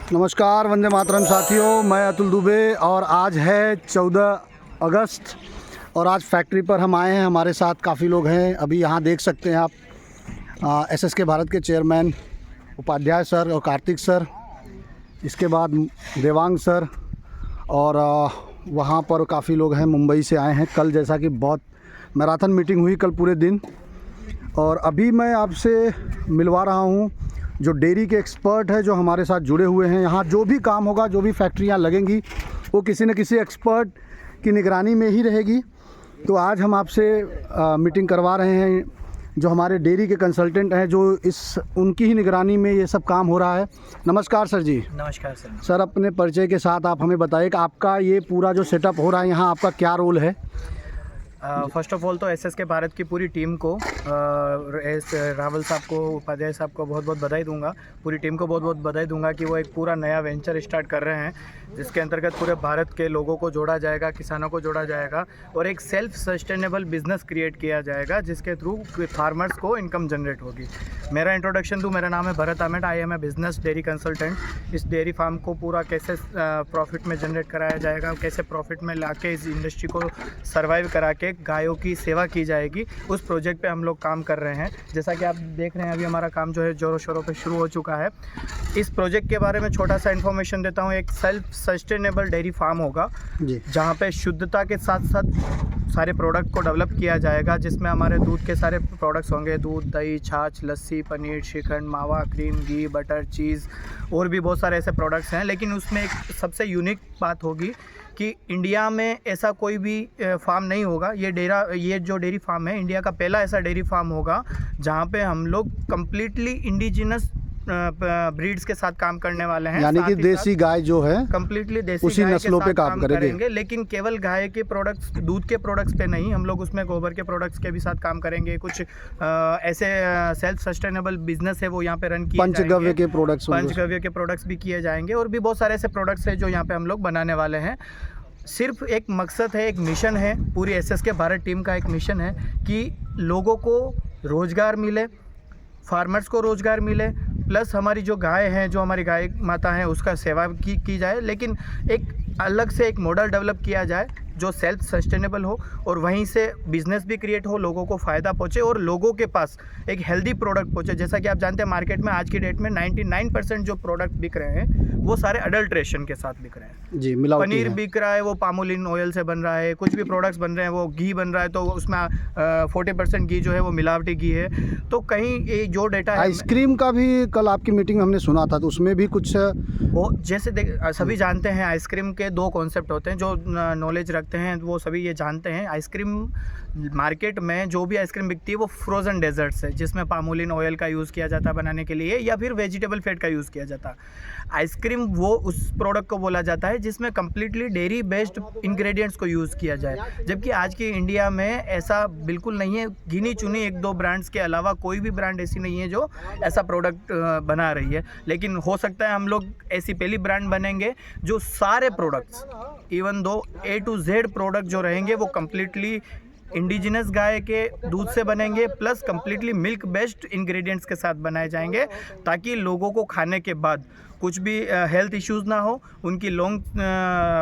नमस्कार, वंदे मातरम साथियों। मैं अतुल दुबे और आज है 14 अगस्त और आज फैक्ट्री पर हम आए हैं। हमारे साथ काफ़ी लोग हैं। अभी यहाँ देख सकते हैं आप एसएसके भारत के चेयरमैन उपाध्याय सर और कार्तिक सर, इसके बाद देवांग सर और वहाँ पर काफ़ी लोग हैं, मुंबई से आए हैं। कल जैसा कि बहुत मैराथन मीटिंग हुई कल पूरे दिन, और अभी मैं आपसे मिलवा रहा हूँ जो डेयरी के एक्सपर्ट है जो हमारे साथ जुड़े हुए हैं। यहाँ जो भी काम होगा, जो भी फैक्ट्रियाँ लगेंगी, वो किसी न किसी एक्सपर्ट की निगरानी में ही रहेगी। तो आज हम आपसे मीटिंग करवा रहे हैं जो हमारे डेयरी के कंसल्टेंट हैं, जो उनकी ही निगरानी में ये सब काम हो रहा है। नमस्कार सर जी। नमस्कार सर। सर, अपने परिचय के साथ आप हमें बताइए कि आपका ये पूरा जो सेटअप हो रहा है यहाँ, आपका क्या रोल है? फर्स्ट ऑफ ऑल तो एसएसके भारत की पूरी टीम को, एस रावल साहब को, उपाध्याय साहब को बहुत बहुत बधाई दूंगा। पूरी टीम को बहुत बहुत बधाई दूंगा कि वो एक पूरा नया वेंचर स्टार्ट कर रहे हैं, जिसके अंतर्गत पूरे भारत के लोगों को जोड़ा जाएगा, किसानों को जोड़ा जाएगा और एक सेल्फ सस्टेनेबल बिजनेस क्रिएट किया जाएगा, जिसके थ्रू फार्मर्स को इनकम जनरेट होगी। मेरा इंट्रोडक्शन दूँ, मेरा नाम है Bharat Amet. I am a business dairy consultant. इस डेयरी फार्म को पूरा कैसे प्रॉफिट में जनरेट कराया जाएगा, कैसे प्रॉफिट में लाके इस इंडस्ट्री को सर्वाइव करा के गायों की सेवा की जाएगी, उस प्रोजेक्ट पे हम लोग काम कर रहे हैं। जैसा कि आप देख रहे हैं, अभी हमारा काम जो है ज़ोरों शोरों पे शुरू हो चुका है। इस प्रोजेक्ट के बारे में छोटा सा इन्फॉर्मेशन देता हूँ। एक सेल्फ सस्टेनेबल डेयरी फार्म होगा जहाँ पे शुद्धता के साथ साथ सारे प्रोडक्ट को डेवलप किया जाएगा, जिसमें हमारे दूध के सारे प्रोडक्ट्स होंगे। दूध, दही, छाछ, लस्सी, पनीर, श्रीखंड, मावा, क्रीम, घी, बटर, चीज़ और भी बहुत सारे ऐसे प्रोडक्ट्स हैं। लेकिन उसमें एक सबसे यूनिक बात होगी कि इंडिया में ऐसा कोई भी फार्म नहीं होगा। ये जो डेयरी फार्म है, इंडिया का पहला ऐसा डेयरी फार्म होगा जहाँ पे हम लोग कम्प्लीटली इंडिजिनस ब्रीड्स के साथ काम करने वाले हैं। यानी कि देसी गाय जो है कम्प्लीटली देसी उसी नस्लों पे काम करेंगे। लेकिन केवल गाय के प्रोडक्ट्स, दूध के प्रोडक्ट्स पे नहीं, हम लोग उसमें गोबर के प्रोडक्ट्स के भी साथ काम करेंगे। कुछ ऐसे सेल्फ सस्टेनेबल बिजनेस है वो यहाँ पे रन किए जाएंगे। पंचगव्य के प्रोडक्ट्स भी किए जाएंगे और भी बहुत सारे ऐसे प्रोडक्ट्स हैं जो यहाँ पे हम लोग बनाने वाले हैं। सिर्फ एक मकसद है, एक मिशन है, पूरी एसएसके भारत टीम का एक मिशन है कि लोगों को रोज़गार मिले, फार्मर्स को रोज़गार मिले, प्लस हमारी जो गाय हैं, जो हमारी गाय माता हैं, उसका सेवा की जाए। लेकिन एक अलग से एक मॉडल डेवलप किया जाए जो सेल्फ सस्टेनेबल हो और वहीं से बिज़नेस भी क्रिएट हो, लोगों को फ़ायदा पहुँचे और लोगों के पास एक हेल्दी प्रोडक्ट पहुँचे। जैसा कि आप जानते हैं, मार्केट में आज की डेट में 99% जो प्रोडक्ट बिक रहे हैं वो सारे अडल्ट्रेशन के साथ बिक रहे हैं जी। मिलावटी पनीर बिक रहा है, वो पामोलिन ऑयल से बन रहा है। कुछ भी प्रोडक्ट्स बन रहे हैं, वो घी बन रहा है तो उसमें 40% घी जो है वो मिलावटी घी है। तो कहीं ये जो डेटा है, आइसक्रीम का भी कल आपकी मीटिंग में हमने सुना था, तो उसमें भी कुछ वो जैसे सभी जानते हैं आइसक्रीम के दो कॉन्सेप्ट होते हैं। जो नॉलेज रखते हैं वो सभी ये जानते हैं, आइसक्रीम मार्केट में जो भी आइसक्रीम बिकती है वो फ्रोज़न डेजर्ट्स है, जिसमें पामोलिन ऑयल का यूज़ किया जाता है बनाने के लिए, या फिर वेजिटेबल फैट का यूज़ किया जाता है। आइसक्रीम वो उस प्रोडक्ट को बोला जाता है जिसमें कम्प्लीटली डेयरी बेस्ड इंग्रेडिएंट्स को यूज़ किया जाए। जबकि आज की इंडिया में ऐसा बिल्कुल नहीं है। गिनी चुनी 1-2 ब्रांड्स के अलावा कोई भी ब्रांड ऐसी नहीं है जो ऐसा प्रोडक्ट बना रही है। लेकिन हो सकता है हम लोग ऐसी पहली ब्रांड बनेंगे जो सारे products, even though A to Z product जो रहेंगे वो कम्प्लीटली इंडिजिनस गाय के दूध से बनेंगे, plus completely milk based ingredients के साथ बनाए जाएंगे, ताकि लोगों को खाने के बाद कुछ भी हेल्थ इश्यूज़ ना हो। उनकी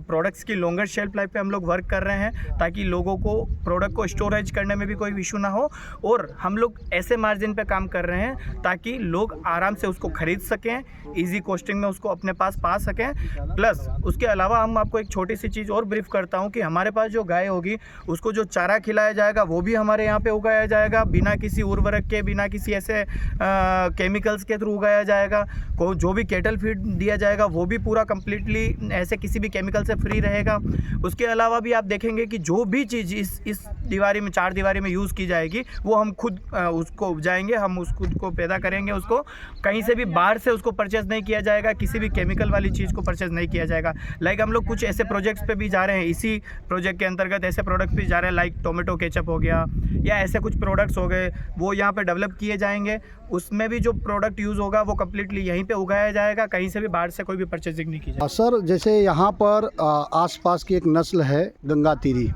प्रोडक्ट्स की लॉन्गर शेल्फ लाइफ पे हम लोग वर्क कर रहे हैं, ताकि लोगों को प्रोडक्ट को स्टोरेज करने में भी कोई इशू ना हो। और हम लोग ऐसे मार्जिन पे काम कर रहे हैं ताकि लोग आराम से उसको ख़रीद सकें, इजी कॉस्टिंग में उसको अपने पास पा सकें। प्लस उसके अलावा हम आपको एक छोटी सी चीज़ और ब्रीफ करता हूँ कि हमारे पास जो गाय होगी उसको जो चारा खिलाया जाएगा वो भी हमारे यहाँ पे उगाया जाएगा, बिना किसी उर्वरक के, बिना किसी ऐसे केमिकल्स के थ्रू उगाया जाएगा। जो भी केटल फीड दिया जाएगा वो भी पूरा कम्प्लीटली ऐसे किसी भी केमिकल से फ्री रहेगा। उसके अलावा भी आप देखेंगे कि जो भी चीज़ इस दीवारी में, 4 दीवारी में यूज़ की जाएगी वो हम खुद उसको उपजाएंगे, हम उस खुद को पैदा करेंगे। उसको कहीं से भी बाहर से उसको परचेज़ नहीं किया जाएगा, किसी भी केमिकल वाली चीज़ को परचेज़ नहीं किया जाएगा। लाइक हम लोग कुछ ऐसे प्रोजेक्ट्स पे भी जा रहे हैं, इसी प्रोजेक्ट के अंतर्गत ऐसे प्रोडक्ट भी जा रहे हैं, लाइक टोमेटो केचप हो गया या ऐसे कुछ प्रोडक्ट्स हो गए, वो यहाँ पे डेवलप किए जाएंगे। उसमें भी जो प्रोडक्ट यूज़ होगा वो कम्प्लीटली यहीं पे उगाया जाएगा, कहीं से भी बाहर से कोई भी परचेजिंग नहीं की जाएगी। सर, जैसे यहाँ पर आसपास की एक नस्ल है गंगा तीरी,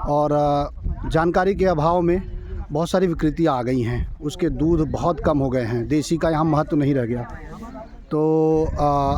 और जानकारी के अभाव में बहुत सारी विकृतियाँ आ गई हैं, उसके दूध बहुत कम हो गए हैं, देसी का यहाँ महत्व नहीं रह गया। तो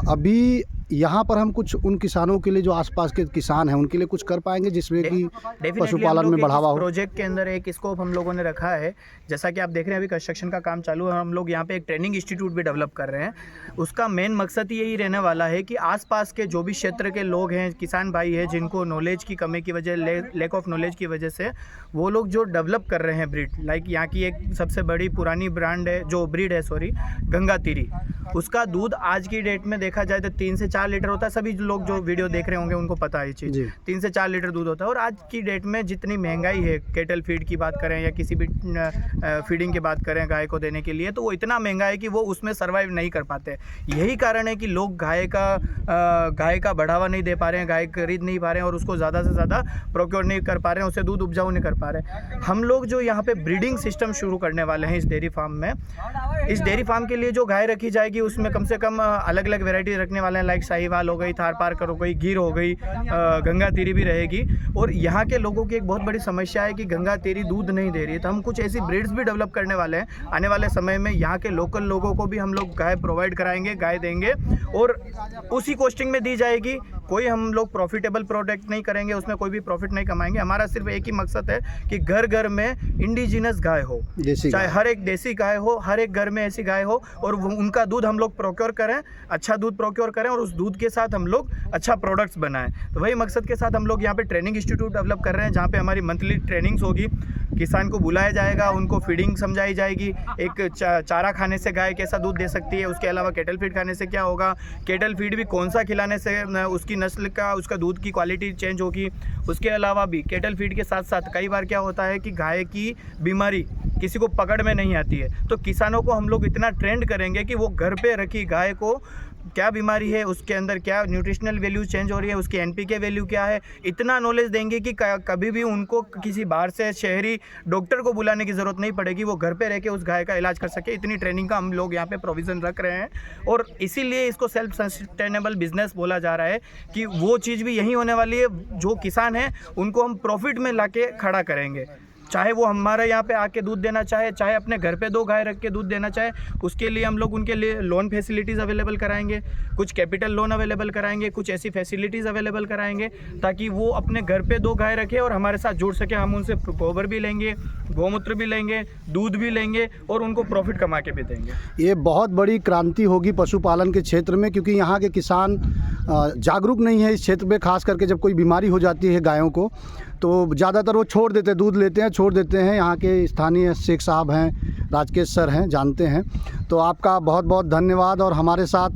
अभी यहाँ पर हम कुछ उन किसानों के लिए जो आसपास के किसान हैं उनके लिए कुछ कर पाएंगे जिसमें कि पशुपालन में बढ़ावा हो। प्रोजेक्ट के अंदर एक स्कोप हम लोगों ने रखा है, जैसा कि आप देख रहे हैं अभी कंस्ट्रक्शन का काम चालू है, हम लोग यहाँ पे एक ट्रेनिंग इंस्टीट्यूट भी डेवलप कर रहे हैं। उसका मेन मकसद यही रहने वाला है कि आसपास के जो भी क्षेत्र के लोग हैं, किसान भाई हैं, जिनको नॉलेज की कमी की वजह, लैक ऑफ नॉलेज की वजह से वो लोग जो डेवलप कर रहे हैं ब्रीड, लाइक यहाँ की एक सबसे बड़ी पुरानी ब्रांड है, जो ब्रीड है गंगा तीरी, उसका दूध आज की डेट में देखा जाए तो 3 से 4 लीटर होता है। सभी लोग जो वीडियो देख रहे होंगे उनको पता है ये चीज़, 3 से 4 लीटर दूध होता है। और आज की डेट में जितनी महंगाई है, केटल फीड की बात करें या किसी भी फीडिंग की बात करें गाय को देने के लिए, तो वो इतना महंगा है कि वो उसमें सर्वाइव नहीं कर पाते। यही कारण है कि लोग गाय का बढ़ावा नहीं दे पा रहे हैं, गाय खरीद नहीं पा रहे हैं और उसको ज़्यादा से ज़्यादा प्रोक्योर नहीं कर पा रहे हैं, उससे दूध उपजाऊ नहीं कर पा रहे हैं। हम लोग जो यहाँ पे ब्रीडिंग सिस्टम शुरू करने वाले हैं इस डेयरी फार्म में, इस डेयरी फार्म के लिए जो गाय रखी जाएगी उसमें कम से कम अलग अलग वैरायटी रखने वाले हैं, लाइक साहिवाल हो गई, थार पारकर हो गई, गिर हो गई, गंगा तेरी भी रहेगी। और यहाँ के लोगों की एक बहुत बड़ी समस्या है कि गंगा तेरी दूध नहीं दे रही है, तो हम कुछ ऐसी ब्रीड्स भी डेवलप करने वाले हैं। आने वाले समय में यहाँ के लोकल लोगों को भी हम लोग गाय प्रोवाइड कराएंगे, गाय देंगे और उसी कॉस्टिंग में दी जाएगी। कोई हम लोग प्रॉफिटेबल प्रोडक्ट नहीं करेंगे, उसमें कोई भी प्रॉफिट नहीं कमाएंगे। हमारा सिर्फ एक ही मकसद है कि घर घर में इंडिजिनस गाय हो, चाहे हर एक देसी गाय हो, हर एक घर में ऐसी गाय हो और उनका दूध हम लोग प्रोक्योर करें, अच्छा दूध प्रोक्योर करें और उस दूध के साथ हम लोग अच्छा प्रोडक्ट्स बनाएं। तो वही मकसद के साथ हम लोग यहाँ पे ट्रेनिंग इंस्टीट्यूट डेवलप कर रहे हैं, जहाँ पे हमारी मंथली ट्रेनिंग्स होगी। किसान को बुलाया जाएगा, उनको फीडिंग समझाई जाएगी, एक चारा खाने से गाय कैसा दूध दे सकती है, उसके अलावा केटल फीड खाने से क्या होगा, केटल फीड भी कौन सा खिलाने से उसकी नस्ल का, उसका दूध की क्वालिटी चेंज होगी। उसके अलावा भी केटल फीड के साथ साथ कई बार क्या होता है कि गाय की बीमारी किसी को पकड़ में नहीं आती है, तो किसानों को हम लोग इतना ट्रेंड करेंगे कि वो घर पे रखी गाय को क्या बीमारी है, उसके अंदर क्या न्यूट्रिशनल वैल्यू चेंज हो रही है, उसकी एनपीके वैल्यू क्या है, इतना नॉलेज देंगे कि कभी भी उनको किसी बाहर से शहरी डॉक्टर को बुलाने की ज़रूरत नहीं पड़ेगी, वो घर पे रह के उस गाय का इलाज कर सके। इतनी ट्रेनिंग का हम लोग यहाँ पे प्रोविज़न रख रहे हैं और इसीलिए इसको सेल्फ सस्टेनेबल बिजनेस बोला जा रहा है कि वो चीज़ भी यही होने वाली है। जो किसान हैं उनको हम प्रॉफिट में ला के खड़ा करेंगे, चाहे वो हमारे यहाँ पे आके दूध देना चाहे, चाहे अपने घर पे 2 गाय रख के दूध देना चाहे, उसके लिए हम लोग उनके लिए लोन फैसिलिटीज़ अवेलेबल कराएंगे, कुछ कैपिटल लोन अवेलेबल कराएंगे, कुछ ऐसी फैसिलिटीज़ अवेलेबल कराएंगे ताकि वो अपने घर पे 2 गाय रखें और हमारे साथ जुड़ सके। हम उनसे गोबर भी लेंगे, गौमूत्र भी लेंगे, दूध भी लेंगे और उनको प्रॉफिट कमा के भी देंगे। ये बहुत बड़ी क्रांति होगी पशुपालन के क्षेत्र में, क्योंकि यहाँ के किसान जागरूक नहीं है इस क्षेत्र में। खास करके जब कोई बीमारी हो जाती है गायों को तो ज़्यादातर वो छोड़ देते हैं, दूध लेते हैं, छोड़ देते हैं। यहाँ के स्थानीय शेख साहब हैं, राजकेश सर हैं, जानते हैं। तो आपका बहुत बहुत धन्यवाद। और हमारे साथ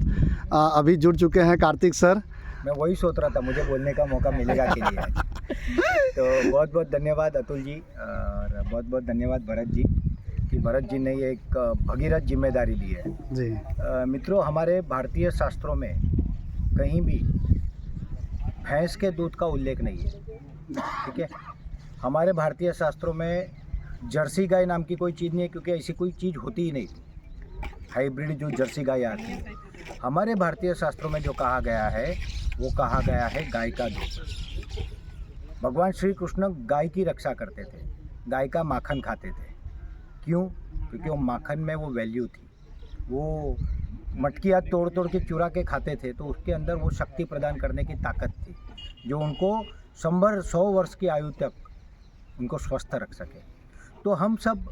अभी जुड़ चुके हैं कार्तिक सर। मैं वही सोच रहा था मुझे बोलने का मौका मिलेगा कि नहीं आज। तो बहुत बहुत धन्यवाद अतुल जी और बहुत बहुत धन्यवाद भरत जी कि भरत जी ने ये एक भगीरथ जिम्मेदारी ली है जी। मित्रों, हमारे भारतीय शास्त्रों में कहीं भी भैंस के दूध का उल्लेख नहीं है, ठीक है। हमारे भारतीय शास्त्रों में जर्सी गाय नाम की कोई चीज़ नहीं है, क्योंकि ऐसी कोई चीज़ होती ही नहीं थी। हाइब्रिड जो जर्सी गाय आती है, हमारे भारतीय शास्त्रों में जो कहा गया है वो कहा गया है गाय का दूध। भगवान श्री कृष्ण गाय की रक्षा करते थे, गाय का माखन खाते थे। क्यों? क्योंकि वो माखन में वो वैल्यू थी। वो मटकियाँ तोड़ तोड़ के चुरा के खाते थे, तो उसके अंदर वो शक्ति प्रदान करने की ताकत थी जो उनको 100 वर्ष की आयु तक उनको स्वस्थ रख सके। तो हम सब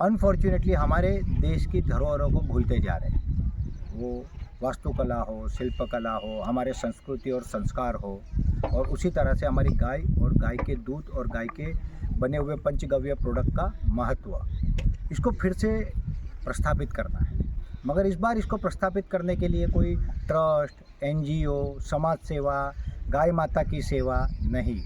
अनफॉर्चुनेटली हमारे देश की धरोहरों को भूलते जा रहे हैं। वो वास्तुकला हो, शिल्पकला हो, हमारे संस्कृति और संस्कार हो, और उसी तरह से हमारी गाय और गाय के दूध और गाय के बने हुए पंचगव्य प्रोडक्ट का महत्व, इसको फिर से प्रस्थापित करना है। मगर इस बार इसको प्रस्थापित करने के लिए कोई ट्रस्ट, NGO, समाज सेवा, गाय माता की सेवा नहीं,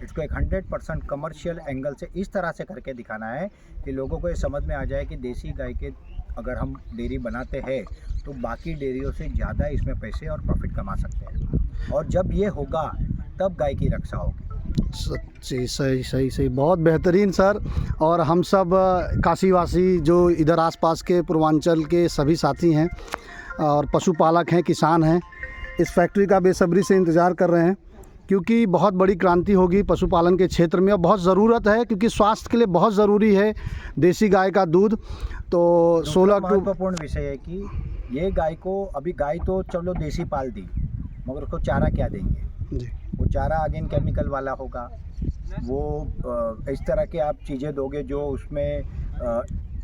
इसको एक 100% कमर्शियल एंगल से इस तरह से करके दिखाना है कि लोगों को ये समझ में आ जाए कि देसी गाय के अगर हम डेयरी बनाते हैं तो बाकी डेयरियों से ज़्यादा इसमें पैसे और प्रॉफिट कमा सकते हैं, और जब ये होगा तब गाय की रक्षा होगी। सच्ची, सही, बहुत बेहतरीन सर। और हम सब काशीवासी जो इधर आसपास के पूर्वांचल के सभी साथी हैं और पशुपालक हैं, किसान हैं, इस फैक्ट्री का बेसब्री से इंतज़ार कर रहे हैं, क्योंकि बहुत बड़ी क्रांति होगी पशुपालन के क्षेत्र में और बहुत ज़रूरत है, क्योंकि स्वास्थ्य के लिए बहुत ज़रूरी है देसी गाय का दूध। तो 16 अक्टूबर महत्वपूर्ण विषय है कि ये गाय को अभी गाय तो चलो देसी पाल दी, मगर उसको चारा क्या देंगे? जी वो चारा अगेन केमिकल वाला होगा, वो इस तरह के आप चीज़ें दोगे जो उसमें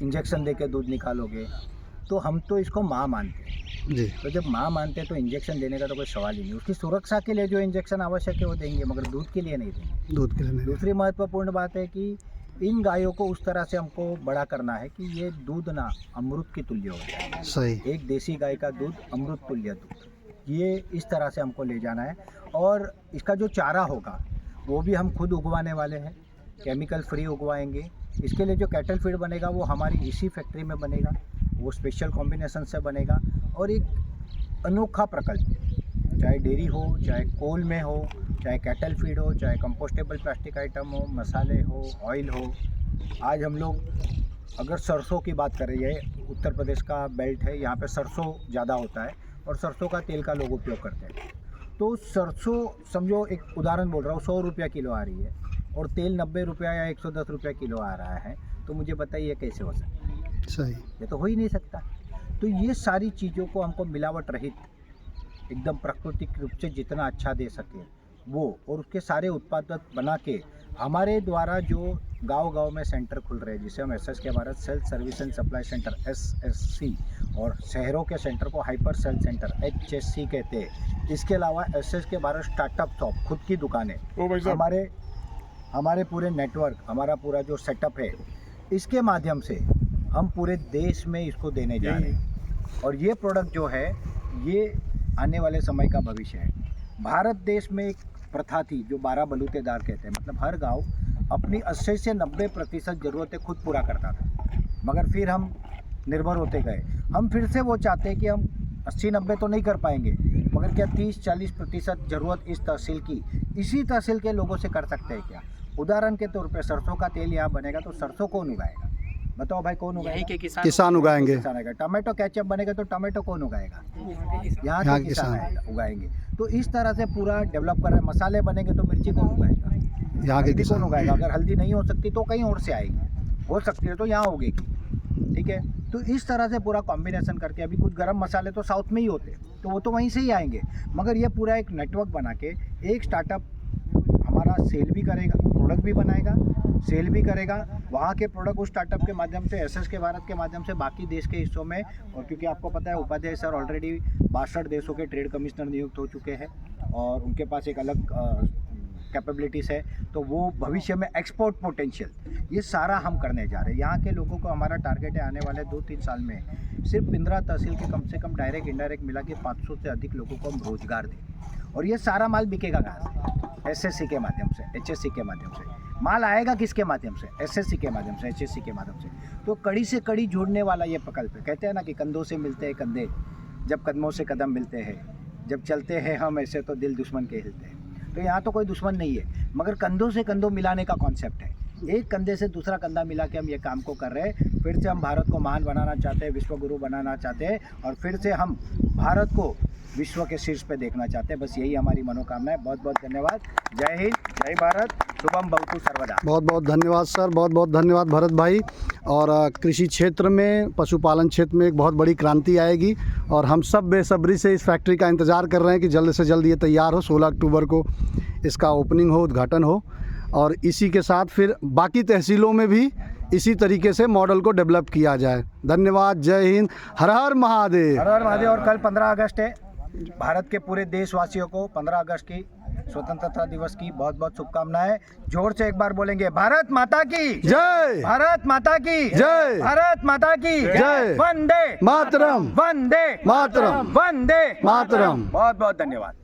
इंजेक्शन दे के दूध निकालोगे। तो हम तो इसको माँ मानते हैं, जी तो जब माँ मानते हैं तो इंजेक्शन देने का तो कोई सवाल ही नहीं। उसकी सुरक्षा के लिए जो इंजेक्शन आवश्यक है वो देंगे, मगर दूध के लिए नहीं देंगे। दूध के लिए नहीं। दूसरी महत्वपूर्ण बात है कि इन गायों को उस तरह से हमको बड़ा करना है कि ये दूध ना अमृत की तुल्य हो जाए। सही। एक देसी गाय का दूध अमृत तुल्य दूध, ये इस तरह से हमको ले जाना है। और इसका जो चारा होगा वो भी हम खुद उगवाने वाले हैं, केमिकल फ्री उगवाएंगे। इसके लिए जो कैटल फीड बनेगा वो हमारी इसी फैक्ट्री में बनेगा, वो स्पेशल कॉम्बिनेशन से बनेगा। और एक अनोखा प्रकल्प, चाहे डेयरी हो, चाहे कोल में हो, चाहे कैटल फीड हो, चाहे कंपोस्टेबल प्लास्टिक आइटम हो, मसाले हो, ऑयल हो। आज हम लोग अगर सरसों की बात करें, ये उत्तर प्रदेश का बेल्ट है, यहाँ पे सरसों ज़्यादा होता है और सरसों का तेल का लोग उपयोग करते हैं। तो सरसों समझो, एक उदाहरण बोल रहा हूँ, 100 रुपया किलो आ रही है और तेल 90 रुपया या 110 रुपया किलो आ रहा है, तो मुझे बताइए कैसे हो सकता है? सही। ये तो हो ही नहीं सकता। तो ये सारी चीज़ों को हमको मिलावट रहित, एकदम प्राकृतिक रूप से जितना अच्छा दे सके वो, और उसके सारे उत्पाद बना के हमारे द्वारा जो गांव-गांव में सेंटर खुल रहे हैं, जिसे हम SSK Bharat self service and supply centre SSC, और शहरों के सेंटर को हाइपर सेल सेंटर HSC कहते हैं। इसके अलावा SSK भारत स्टार्टअप शॉप, खुद की दुकानें, हमारे पूरे नेटवर्क, हमारा पूरा जो सेटअप है, इसके माध्यम से हम पूरे देश में इसको देने जा रहे हैं। और ये प्रोडक्ट जो है ये आने वाले समय का भविष्य है। भारत देश में एक प्रथा थी जो 12 बलूतेदार कहते हैं, मतलब हर गांव अपनी 80 से 90% ज़रूरतें खुद पूरा करता था, मगर फिर हम निर्भर होते गए। हम फिर से वो चाहते हैं कि हम 80-90 तो नहीं कर पाएंगे, मगर क्या 30-40% ज़रूरत इस तहसील की, इसी तहसील के लोगों से कर सकते हैं क्या? उदाहरण के तौर पे सरसों का तेल यहाँ बनेगा तो सरसों कौन उगाएगा? बताओ भाई, कौन उगाएगा? के किसान उगाएंगे। किसान उगाएगा। टमाटो केचप बनेगा तो टमाटो कौन उगाएगा? यहाँ के किसान उगाएंगे। तो इस तरह से पूरा डेवलप कर रहे हैं। मसाले बनेंगे तो मिर्ची कौन उगाएगा? यहाँ के हल्दी कौन किसान। उगाएगा? अगर हल्दी नहीं हो सकती तो कहीं और से आएगी, हो सकती है तो यहाँ उगेगी। ठीक है, तो इस तरह से पूरा कॉम्बिनेशन करके, अभी कुछ गरम मसाले तो साउथ में ही होते हैं, तो वो तो वहीं से ही आएंगे, मगर ये पूरा एक नेटवर्क बना के एक स्टार्टअप हमारा सेल भी करेगा, प्रोडक्ट भी बनाएगा, सेल भी करेगा। वहाँ के प्रोडक्ट उस स्टार्टअप के माध्यम से, SSK भारत के माध्यम से बाकी देश के हिस्सों में, और क्योंकि आपको पता है उपाध्याय सर ऑलरेडी 62 देशों के ट्रेड कमिश्नर नियुक्त हो चुके हैं और उनके पास एक अलग कैपेबिलिटीज़ है, तो वो भविष्य में एक्सपोर्ट पोटेंशियल, ये सारा हम करने जा रहे हैं। यहाँ के लोगों को हमारा टारगेट है आने वाले 2-3 साल में सिर्फ 15 तहसील के कम से कम डायरेक्ट इंडायरेक्ट मिला के 500 से अधिक लोगों को हम रोजगार दें। और ये सारा माल बिकेगा कहाँ से? SSC के माध्यम से, HSC के माध्यम से। माल आएगा किसके माध्यम से? SSC के माध्यम से, HSC के माध्यम से। तो कड़ी से कड़ी जोड़ने वाला ये प्रकल्प है। कहते हैं ना कि कंधों से मिलते हैं कंधे, जब कदमों से कदम मिलते हैं, जब चलते हैं हम ऐसे तो दिल दुश्मन के हिलते हैं। तो यहाँ तो कोई दुश्मन नहीं है, मगर कंधों से कंधों मिलाने का कॉन्सेप्ट है। एक कंधे से दूसरा कंधा मिला के हम ये काम को कर रहे हैं। फिर से हम भारत को महान बनाना चाहते हैं, विश्व गुरु बनाना चाहते हैं, और फिर से हम भारत को विश्व के शीर्ष पे देखना चाहते हैं। बस यही हमारी मनोकामना है। बहुत बहुत धन्यवाद। जय हिंद, जय भारत, शुभम भवतु सर्वदा। बहुत बहुत धन्यवाद सर, बहुत बहुत धन्यवाद भरत भाई। और कृषि क्षेत्र में, पशुपालन क्षेत्र में एक बहुत बड़ी क्रांति आएगी और हम सब बेसब्री से इस फैक्ट्री का इंतज़ार कर रहे हैं कि जल्द से जल्द ये तैयार हो। 16 अक्टूबर को इसका ओपनिंग हो, उद्घाटन हो, और इसी के साथ फिर बाकी तहसीलों में भी इसी तरीके से मॉडल को डेवलप किया जाए। धन्यवाद। जय हिंद, हर हर महादेव। हर हर महादेव। और कल 15 अगस्त है। भारत के पूरे देशवासियों को 15 अगस्त की स्वतंत्रता दिवस की बहुत बहुत शुभकामनाएं। जोर से एक बार बोलेंगे, भारत माता की जय, भारत माता की जय, भारत माता की जय, वंदे मातरम, वंदे मातरम, वंदे मातरम। बहुत बहुत धन्यवाद।